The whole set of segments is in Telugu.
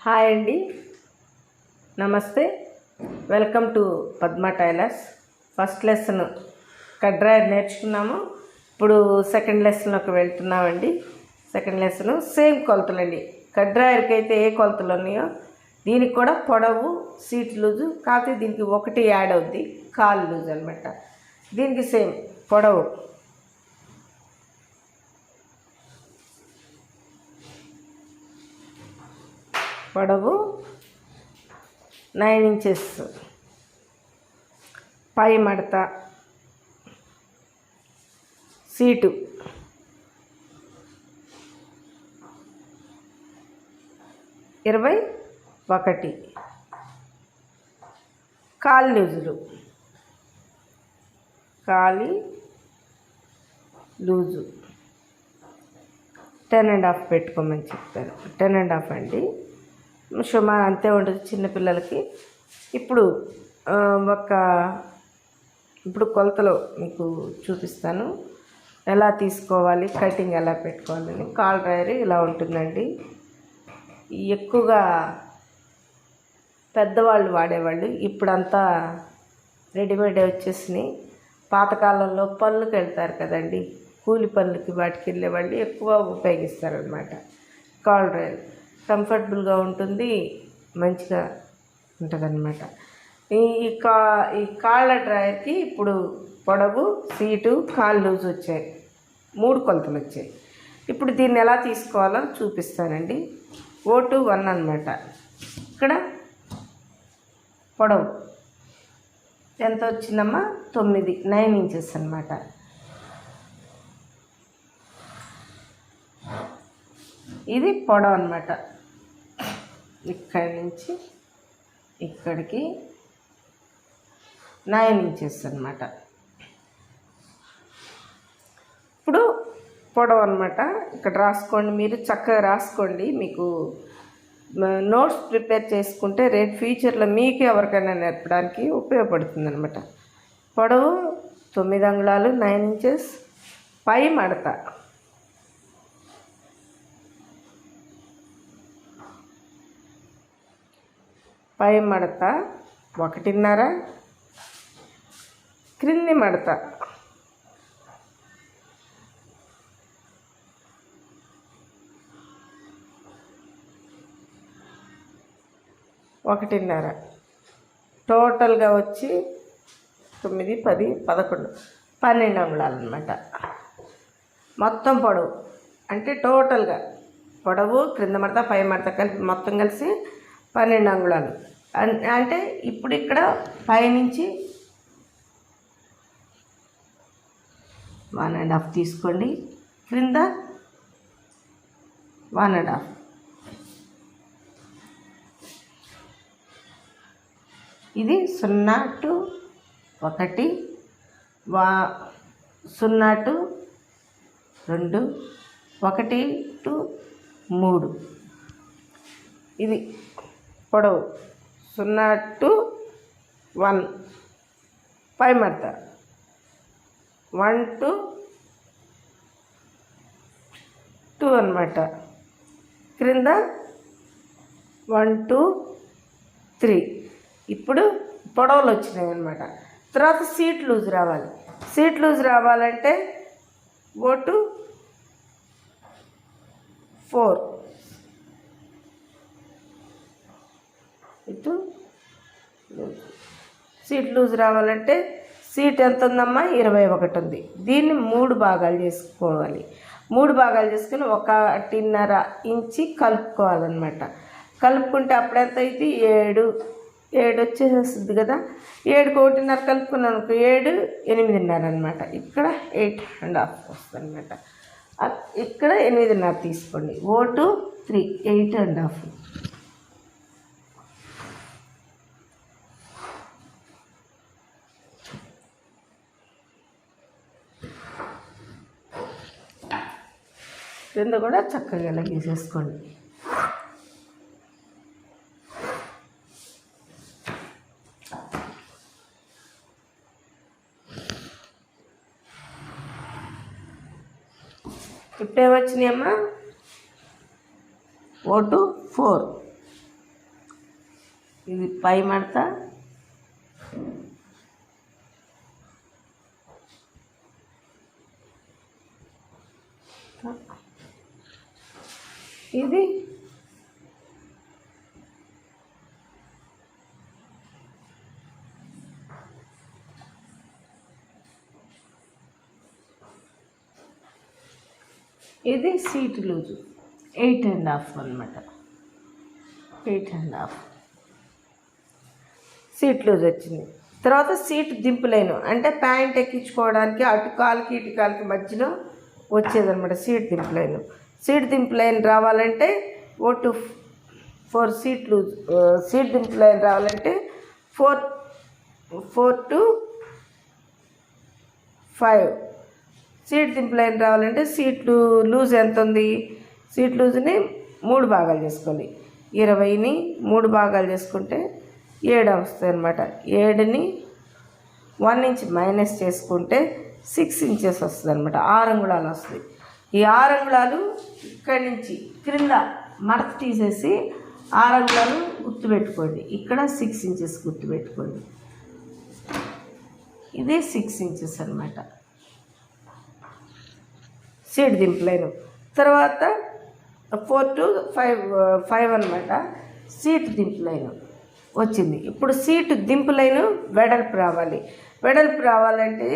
హాయ్ అండి, నమస్తే. Welcome to Padma tailors. First lesson cut drawer నేర్చుకున్నాము. ఇప్పుడు సెకండ్ లెసన్లోకి వెళ్తున్నామండి. సెకండ్ లెసన్ సేమ్ కొలతలండి. కట్ డ్రాయర్కి అయితే ఏ కొలతలు ఉన్నాయో దీనికి కూడా పొడవు, సీట్ లూజు, కాకపోతే దీనికి ఒకటి యాడ్ అవుద్ది, కాలు లూజ్ అనమాట. దీనికి సేమ్ పొడవు పొడవు 9 ఇంచెస్, పై మడత, సీటు 21, కాలి లూజులు, కాలి లూజు 10.5 పెట్టుకోమని చెప్తారు. 10.5 అండి, సుమారు అంతే ఉంటుంది చిన్నపిల్లలకి. ఇప్పుడు ఇప్పుడు కొలతలో మీకు చూపిస్తాను ఎలా తీసుకోవాలి, కటింగ్ ఎలా పెట్టుకోవాలని. కాల్ డ్రైయర్ ఇలా ఉంటుందండి. ఎక్కువగా పెద్దవాళ్ళు వాడేవాళ్ళు, ఇప్పుడంతా రెడీమేడ్ వచ్చేసినాయి. పాతకాలంలో పనులకు వెళ్తారు కదండి, కూలి పనులకి వాటికి వెళ్ళేవాళ్ళు ఎక్కువ ఉపయోగిస్తారనమాట. కాల్ డ్రైయర్ కంఫర్టబుల్గా ఉంటుంది, మంచిగా ఉంటుందన్నమాట. ఈ కాళ్ళ డ్రాయర్కి ఇప్పుడు పొడవు, సీటు, కాళ్ళు లూజ్ వచ్చాయి, 3 కొలతలు వచ్చాయి. ఇప్పుడు దీన్ని ఎలా తీసుకోవాలో చూపిస్తానండి. 1 అనమాట. ఇక్కడ పొడవు ఎంత వచ్చిందమ్మా? 9 ఇంచెస్ అనమాట. ఇది పొడవు అనమాట. ఇక్కడి నుంచి ఇక్కడికి 9 ఇంచెస్ అనమాట. ఇప్పుడు పొడవు అనమాట. ఇక్కడ రాసుకోండి, మీరు చక్కగా రాసుకోండి. మీకు నోట్స్ ప్రిపేర్ చేసుకుంటే రేపు ఫ్యూచర్లో మీకు ఎవరికైనా నేర్పడానికి ఉపయోగపడుతుంది అనమాట. పొడవు 9 అంగుళాలు, 9 ఇంచెస్. పై మడత పై మడత 1.5, క్రింది మడత 1.5. టోటల్గా వచ్చి 9, 10, 11, 12 అంగుళాలు అనమాట. మొత్తం పొడవు అంటే టోటల్గా పొడవు, క్రింద మడత, పై మడత కలిపి మొత్తం కలిసి 12 అంగుళాలు. అంటే ఇప్పుడు ఇక్కడ పైనుంచి 1.5 తీసుకోండి, క్రింద 1.5. ఇది 0 to 1, 0 to 2, 1 to 3. ఇది పొడవు 0 to 1. పై మడత 1 to 2 అనమాట. క్రింద 1 to 3. ఇప్పుడు పొడవులు వచ్చినాయి అనమాట. తర్వాత సీట్ లూజ్ రావాలి. సీట్ లూజ్ రావాలంటే 1 to 4. ఇటు సీట్ లూజ్ రావాలంటే సీట్ ఎంత ఉందమ్మా? 21 ఉంది. దీన్ని 3 భాగాలు చేసుకోవాలి. 3 భాగాలు చేసుకుని 1.5 ఇంచి కలుపుకోవాలన్నమాట. కలుపుకుంటే అప్పుడెంత అయితే 7 వచ్చేసేస్తుంది కదా. 7కి 1.5 కలుపుకున్నాను అనుకో 7, 8.5 అనమాట. ఇక్కడ 8.5 వస్తుంది అనమాట. ఇక్కడ 8.5 తీసుకోండి. 1 to 3, 8.5. కింద కూడా చక్కగా ఇలా గీసేసుకోండి. ఇప్పుడు ఏమొచ్చినాయమ్మా? 4 to 4. ఇది పై మడత, ఇది ఇది సీట్ లూజు 8.5 అనమాట. 8.5 సీట్ లూజ్ వచ్చింది. తర్వాత సీట్ దింపు లైను అంటే ప్యాంట్ ఎక్కించుకోవడానికి అటు కాలుకి ఇటు కాలుకి మధ్యలో వచ్చేదనమాట సీట్ దింపు లైను. సీట్ దింపు లైన్ రావాలంటే 4 సీట్ లూజ్, సీట్ దింపు లైన్ రావాలంటే 4 to 5. సీట్ దింపు లైన్ రావాలంటే సీట్లు లూజ్ ఎంత ఉంది, సీట్ లూజ్ని 3 భాగాలు చేసుకోవాలి. 20ని 3 భాగాలు చేసుకుంటే 7 వస్తుంది అనమాట. 7ని 1 ఇంచ్ మైనస్ చేసుకుంటే 6 ఇంచెస్ వస్తుంది అనమాట. 6 అంగుళాలు వస్తుంది. ఈ 6 అంగుళాలు ఇక్కడి నుంచి క్రింద మడత తీసేసి 6 అంగుళాలు గుర్తుపెట్టుకోండి. ఇక్కడ 6 ఇంచెస్ గుర్తుపెట్టుకోండి. ఇది 6 ఇంచెస్ అనమాట సీట్ దింపు లైను. తర్వాత 4 to 5 అనమాట సీట్ దింపు లైను వచ్చింది. ఇప్పుడు సీటు దింపు లైను వెడల్పు రావాలి. వెడల్పు రావాలంటే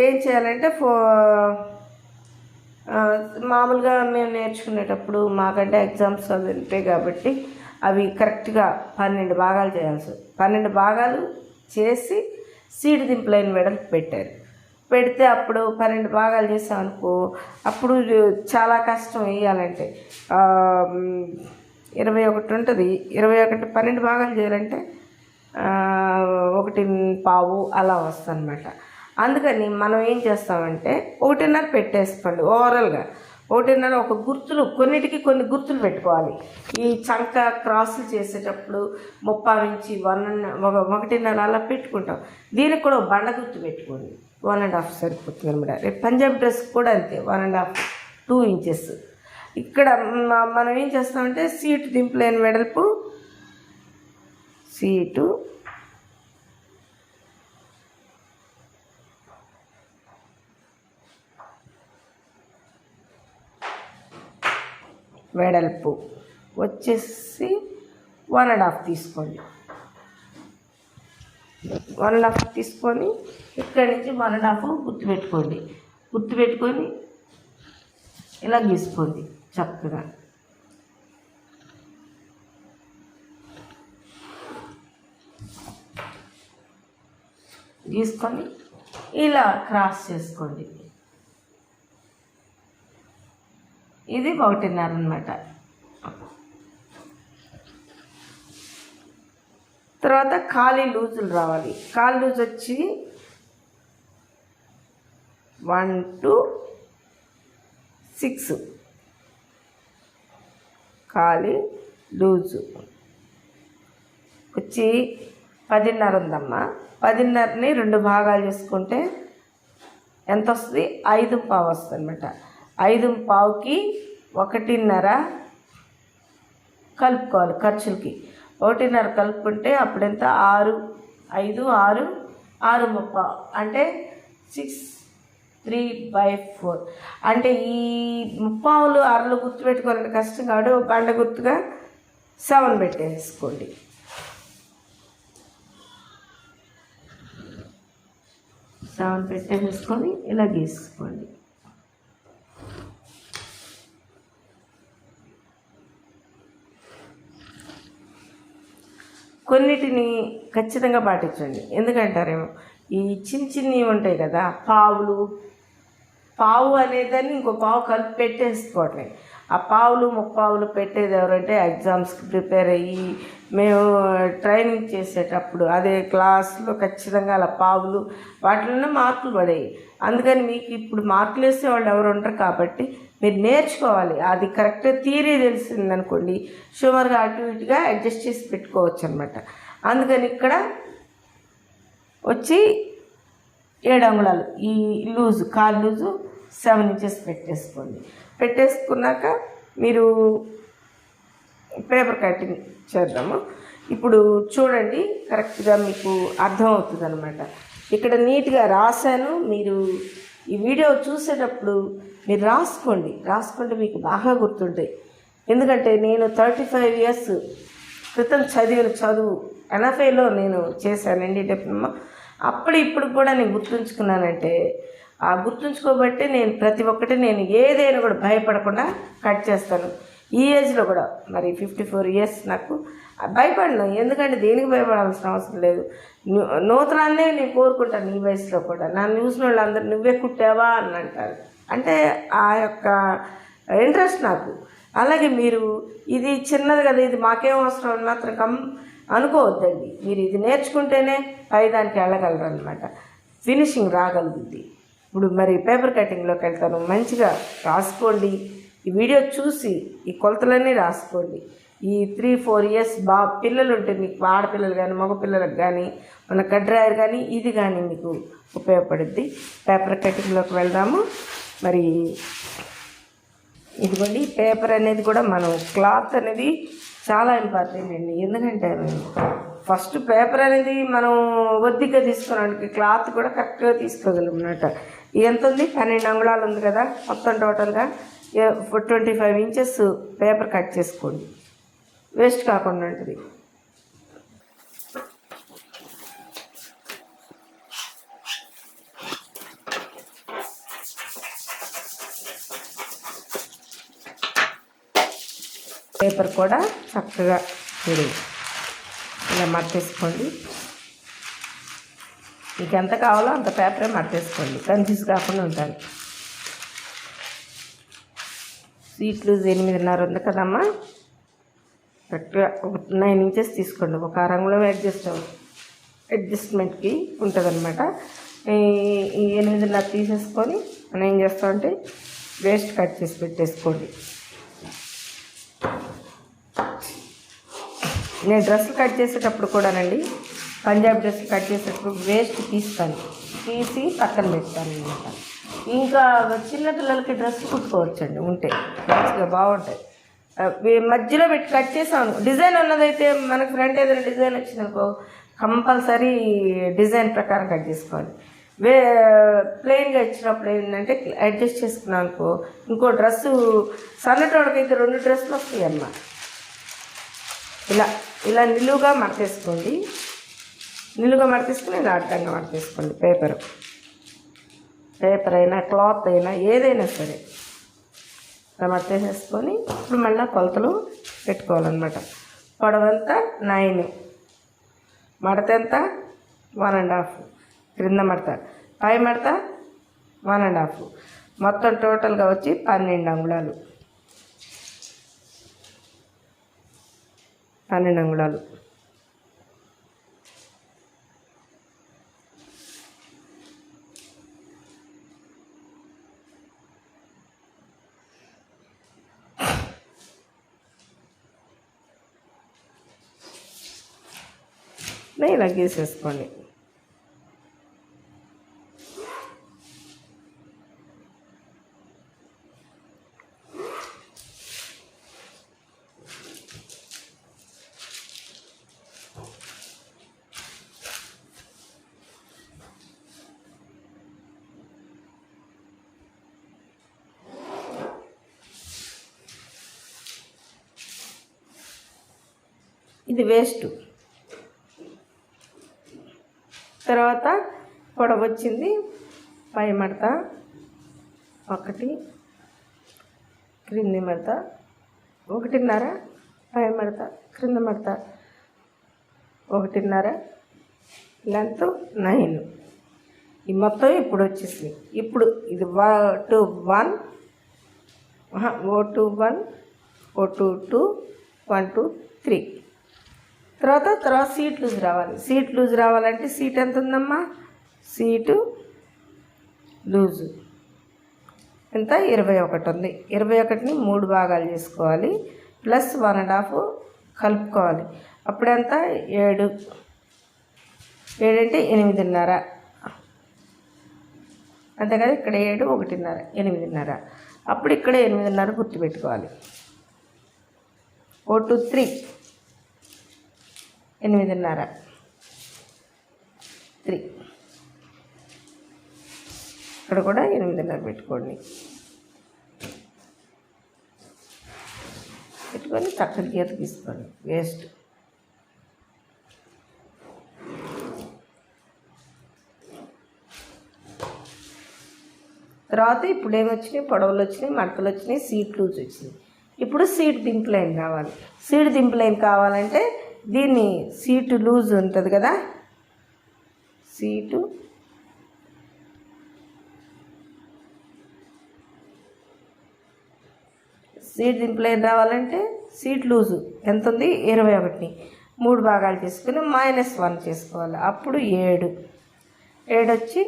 ఏం చేయాలంటే మామూలుగా మేము నేర్చుకునేటప్పుడు మాకంటే ఎగ్జామ్స్ అవి ఉంటాయి కాబట్టి అవి కరెక్ట్గా 12 భాగాలు చేయాల్సి 12 భాగాలు చేసి సీటు దింపు లైన్ వెడల్పు పెడితే అప్పుడు 12 భాగాలు చేసామనుకో అప్పుడు చాలా కష్టం వేయాలంటే. 21 ఉంటుంది. 21 12 భాగాలు చేయాలంటే 1.5 అలా వస్తుంది అనమాట. అందుకని మనం ఏం చేస్తామంటే 1.5 పెట్టేసుకోండి. ఓవరాల్గా 1.5 ఒక గుర్తులు కొన్నిటికి కొన్ని గుర్తులు పెట్టుకోవాలి. ఈ చంక క్రాసులు చేసేటప్పుడు 30 నుంచి 1.5 అలా పెట్టుకుంటాం. దీనికి కూడా బండ గుర్తు పెట్టుకోండి. 1.5 సరిపోతుంది అనమాట. రేపు పంజాబ్ డ్రెస్ కూడా అంతే 1.5 2 ఇంచెస్. ఇక్కడ మనం ఏం చేస్తామంటే సీటు దింపు లైన్ వెడల్పు సీటు వెడల్పు వచ్చేసి 1.5 తీసుకోండి. 1.5 తీసుకొని ఇక్కడి నుంచి 1.5 గుర్తుపెట్టుకొని ఇలా గీసుకోండి చక్కగా. గీసుకొని ఇలా క్రాస్ చేసుకోండి. ఇది 1.5 అనమాట. తర్వాత ఖాళీ లూజులు రావాలి. ఖాళీ లూజ్ వచ్చి 1 to 6 ఖాళీ లూజు వచ్చి 10.5 ఉందమ్మా. 10.5ని 2 భాగాలు చేసుకుంటే ఎంత వస్తుంది? 5.5 వస్తుంది అనమాట. 5.5కి 1.5 కలుపుకోవాలి ఖర్చులకి. 1.5 కలుపుకుంటే అప్పుడెంత? 6 5 6 6.5 అంటే 6 3/4. అంటే ఈ 30 అరలు గుర్తుపెట్టుకోవాలంటే కష్టం కాదు. బండ గుర్తుగా 7 పెట్టేసుకోండి. 7 పెట్టేసుకొని ఇలా గీసుకోండి. కొన్నిటిని ఖచ్చితంగా పాటించండి. ఎందుకంటారేమో ఈ చిన్నవి ఉంటాయి కదా, పావు అనేదాన్ని ఇంకో పావు కలిపి పెట్టేసుకోవట్లే. ఆ పావులు ముప్పావులు పెట్టేది ఎవరంటే ఎగ్జామ్స్కి ప్రిపేర్ అయ్యి మేము ట్రైనింగ్ చేసేటప్పుడు అదే క్లాస్లో ఖచ్చితంగా అలా పావులు వాటిలోనే మార్కులు పడేవి. అందుకని మీకు ఇప్పుడు మార్కులు వేసే వాళ్ళు ఎవరు ఉంటారు కాబట్టి మీరు నేర్చుకోవాలి. అది కరెక్ట్గా థియరీ తెలిసిందనుకోండి షుగర్గా అటు ఇటుగా అడ్జస్ట్ చేసి పెట్టుకోవచ్చు అనమాట. అందుకని ఇక్కడ వచ్చి 7 అంగుళాలు ఈ లూజు కాలు లూజు 7 ఇంచెస్ పెట్టేసుకోండి. పెట్టేసుకున్నాక మీరు పేపర్ కటింగ్ చేద్దాము. ఇప్పుడు చూడండి, కరెక్ట్గా మీకు అర్థమవుతుంది అనమాట. ఇక్కడ నీట్గా రాశాను. మీరు ఈ వీడియో చూసేటప్పుడు మీరు రాసుకోండి, మీకు బాగా గుర్తుంటాయి. ఎందుకంటే నేను 35 years క్రితం చదివిన చదువు ఎన్ఎఫ్ఐలో నేను చేశానండి డిప్లొమా. అప్పుడు ఇప్పుడు కూడా నేను గుర్తుంచుకున్నానంటే ఆ గుర్తుంచుకోబట్టి నేను ప్రతి ఒక్కటి నేను ఏదైనా కూడా భయపడకుండా కట్ చేస్తాను. ఈ ఏజ్లో కూడా మరి 54 years నాకు భయపడను. ఎందుకంటే దేనికి భయపడాల్సిన అవసరం లేదు. నూతనాన్నే నేను కోరుకుంటాను. ఈ వయసులో కూడా నన్ను చూసిన వాళ్ళు అందరు నువ్వే కుట్టావా అని అంటారు. అంటే ఆ యొక్క ఇంట్రెస్ట్ నాకు. అలాగే మీరు ఇది చిన్నది కదా, ఇది మాకేం అవసరం అని మాత్రం అనుకోవద్దండి. మీరు ఇది నేర్చుకుంటేనే పైదానికి వెళ్ళగలరు అనమాట. ఫినిషింగ్ రాగలుగుద్ది. ఇప్పుడు మరి పేపర్ కటింగ్లోకి వెళ్తాను. మంచిగా రాసుకోండి. ఈ వీడియో చూసి ఈ కొలతలన్నీ రాసుకోండి. ఈ 3-4 years పిల్లలు ఉంటే మీకు ఆడపిల్లలు కానీ మగపిల్లలకు కానీ మన కడ్రాయర్ కానీ ఇది కానీ మీకు ఉపయోగపడుద్ది. పేపర్ కటింగ్లోకి వెళ్దాము. మరి ఇదిగోండి, పేపర్ అనేది కూడా మనం క్లాత్ అనేది చాలా ఇంపార్టెంట్ అండి. ఎందుకంటే ఫస్ట్ పేపర్ అనేది మనం ఒద్దిగా తీసుకోవడానికి క్లాత్ కూడా కరెక్ట్గా తీసుకోగలం అన్నమాట. ఎంత ఉంది? 12 అంగుళాలు ఉంది కదా. మొత్తం టోటల్గా 25 inches పేపర్ కట్ చేసుకోండి, వేస్ట్ కాకుండా ఉంటుంది. పేపర్ కూడా చక్కగా మీరు ఇలా మడతేసుకోండి. మీకు ఎంత కావాలో అంత పేపరే మడతేసుకోండి, కన్ఫ్యూజ్ కాకుండా ఉంటాను. సీట్ లూజ్ 8.5 ఉంది కదమ్మా. కరెక్ట్గా ఒక 9 inches తీసుకోండి. ఒక రంగులో అడ్జస్ట్మెంట్కి ఉంటుంది అనమాట. ఈ 8.5 తీసేసుకొని మనం ఏం చేస్తామంటే వేస్ట్ కట్ చేసి పెట్టేసుకోండి. నేను డ్రెస్సులు కట్ చేసేటప్పుడు కూడానండి, పంజాబ్ డ్రెస్సులు కట్ చేసేటప్పుడు వేస్ట్ తీసి పక్కన పెడతాను అనమాట. ఇంకా చిన్నపిల్లలకి డ్రెస్ కుట్టుకోవచ్చండి, ఉంటే మంచిగా బాగుంటాయి. మధ్యలో పెట్టి కట్ చేసాను. డిజైన్ ఉన్నదైతే మనకు ఫ్రంట్ ఏదైనా డిజైన్ వచ్చిందనుకో కంపల్సరీ డిజైన్ ప్రకారం కట్ చేసుకోవాలి. ప్లెయిన్గా ఇచ్చినప్పుడు ఏంటంటే అడ్జస్ట్ చేసుకున్నాను అనుకో, ఇంకో డ్రెస్సు సన్నటోడికైతే 2 డ్రెస్సులు వస్తాయి అమ్మ. ఇలా నిలువుగా మడతేసుకోండి. నిలువుగా మడతేసుకుని ఇలా అడ్డంగా మడతేసుకోండి. పేపర్ అయినా క్లాత్ అయినా ఏదైనా సరే ఇలా మడతేసేసుకొని ఇప్పుడు మళ్ళీ కొలతలు పెట్టుకోవాలన్నమాట. పొడవంతా 9, మడత ఎంత 1.5, క్రింద మడత పై మడత 1.5, మొత్తం టోటల్గా వచ్చి 12 అంగుళాలు. 12 అంగుళాలు. ఇలా గీసేసుకోండి. ఇది వేస్ట్. తర్వాత పొడవు వచ్చింది పై మడత 1, క్రింది మడత 1.5, పై మడత క్రింద మడత 1.5, లెంత్ 9. ఈ మొత్తం ఇప్పుడు వచ్చేసింది. ఇప్పుడు ఇది 1 O2 1 O2 1 2 3. తర్వాత సీట్ లూజ్ రావాలి. సీట్ లూజ్ రావాలంటే సీట్ ఎంత ఉందమ్మా? సీటు లూజు ఎంత? 21 ఉంది. 21ని 3 భాగాలు చేసుకోవాలి, ప్లస్ 1.5 కలుపుకోవాలి. అప్పుడెంత? 7. 7 అంటే 8.5. అంతే కదా. ఇక్కడ 7 1.5 8.5. అప్పుడు ఇక్కడ 8.5 గుర్తుపెట్టుకోవాలి. O2 3 8:30 3 ఇక్కడ కూడా 8:30 పెట్టుకోండి. పెట్టుకొని చక్కటి గీత తీసుకోండి. వేస్ట్ తర్వాత ఇప్పుడు ఏమొచ్చినాయి, పొడవులు వచ్చినాయి, మడతలు వచ్చినాయి, సీట్ లూజ్ వచ్చినాయి. ఇప్పుడు సీట్ దింపు లైన్ కావాలి. సీట్ దింపు లైన్ కావాలంటే దీన్ని సీటు లూజ్ ఉంటుంది కదా, సీట్ దింపు లైన్ రావాలంటే సీట్ లూజు ఎంత ఉంది 21, 3 భాగాలు చేసుకుని -1 చేసుకోవాలి. అప్పుడు 7 వచ్చి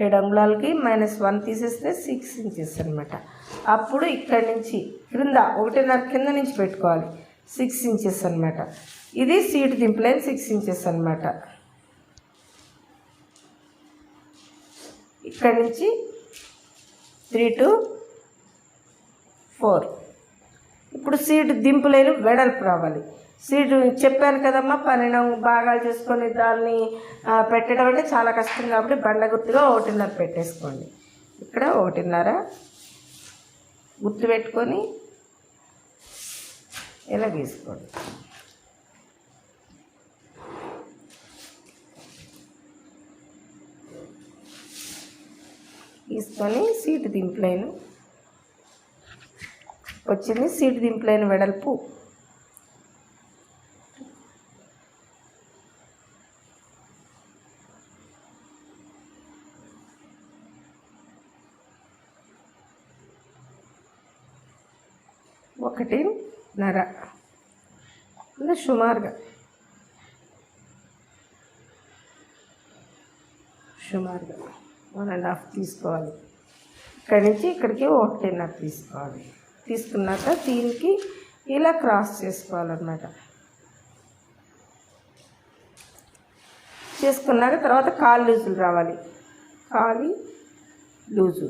7 అంగుళాలకి -1 తీసేస్తే 6 ఇంచెస్ అనమాట. అప్పుడు ఇక్కడి నుంచి క్రింద 1.5 కింద నుంచి పెట్టుకోవాలి. 6 ఇంచెస్ అనమాట. ఇది సీటు దింపు లైన్ 6 ఇంచెస్ అనమాట. ఇక్కడి నుంచి 3 to 4. ఇప్పుడు సీటు దింపు లైన్ వెడల్పు రావాలి. సీటు చెప్పాను కదమ్మా, 12 భాగాలు చేసుకొని దాన్ని పెట్టడం అంటే చాలా కష్టం కాబట్టి బండ గుర్తుగా 1.5 పెట్టేసుకోండి. ఇక్కడ 1.5 గుర్తు పెట్టుకొని ఇలా గీసుకోండి. గీసుకొని సీటు దింపు లైన్ వచ్చింది. సీటు దింపు లైన్ వెడల్పు 1.5 అంటే సుమారుగా 1.5 తీసుకోవాలి. ఇక్కడి నుంచి ఇక్కడికి 1.5 తీసుకోవాలి. తీసుకున్నాక దీనికి ఇలా క్రాస్ చేసుకోవాలన్నమాట. చేసుకున్నాక తర్వాత కాలు లూజులు రావాలి. కాలు లూజు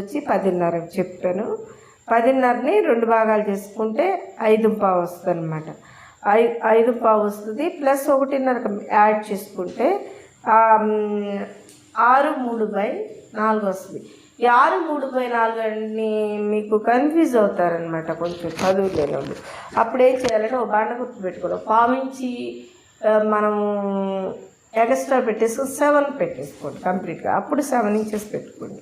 వచ్చి 10.5 చెప్పాను. 10.5ని 2 భాగాలు చేసుకుంటే 5.5 వస్తుంది అనమాట. 5.5 వస్తుంది. ప్లస్ 1.5 యాడ్ చేసుకుంటే 6/3/4 వస్తుంది. ఈ 6/3/4 అని మీకు కన్ఫ్యూజ్ అవుతారనమాట కొంచెం చదువు లేని వాళ్ళు. అప్పుడు ఏం చేయాలంటే ఒక బండ గుర్తు పెట్టుకోవడం, పావించి మనము ఎక్స్ట్రా పెట్టేసుకొని 7 పెట్టేసుకోండి కంప్లీట్గా. అప్పుడు 7 ఇంచెస్ పెట్టుకోండి.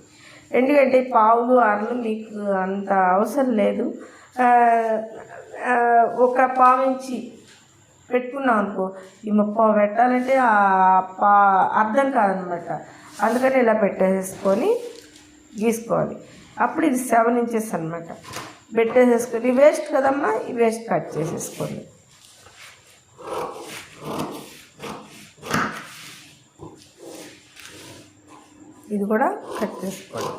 ఎందుకంటే పావులు అరలు మీకు అంత అవసరం లేదు. ఒక పావించి పెట్టుకున్నాం అనుకో, ఈ 30 పెట్టాలంటే అర్థం కాదనమాట. అందుకని ఇలా పెట్టేసుకొని గీసుకోవాలి. అప్పుడు ఇది 7 ఇంచెస్ అనమాట. పెట్టేసేసుకొని వేస్ట్ కదమ్మా, ఈ వేస్ట్ కట్ చేసేసుకోండి. ఇది కూడా కట్ చేసుకోండి.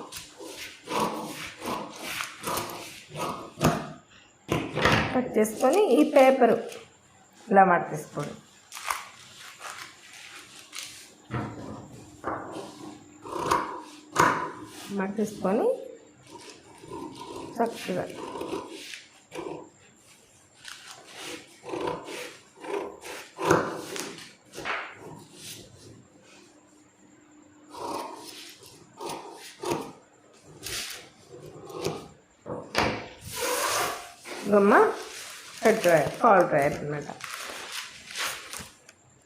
కట్ చేసుకొని ఈ పేపరు ఇలా మడతీసుకోండి. మడతీసుకొని చక్కగా గమ్మ హెడ్ డ్రైయర్, కాల్ డ్రైయర్ అనమాట.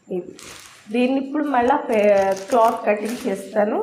ఇది దీన్ని ఇప్పుడు మళ్ళీ క్లాత్ కటింగ్ చేస్తాను.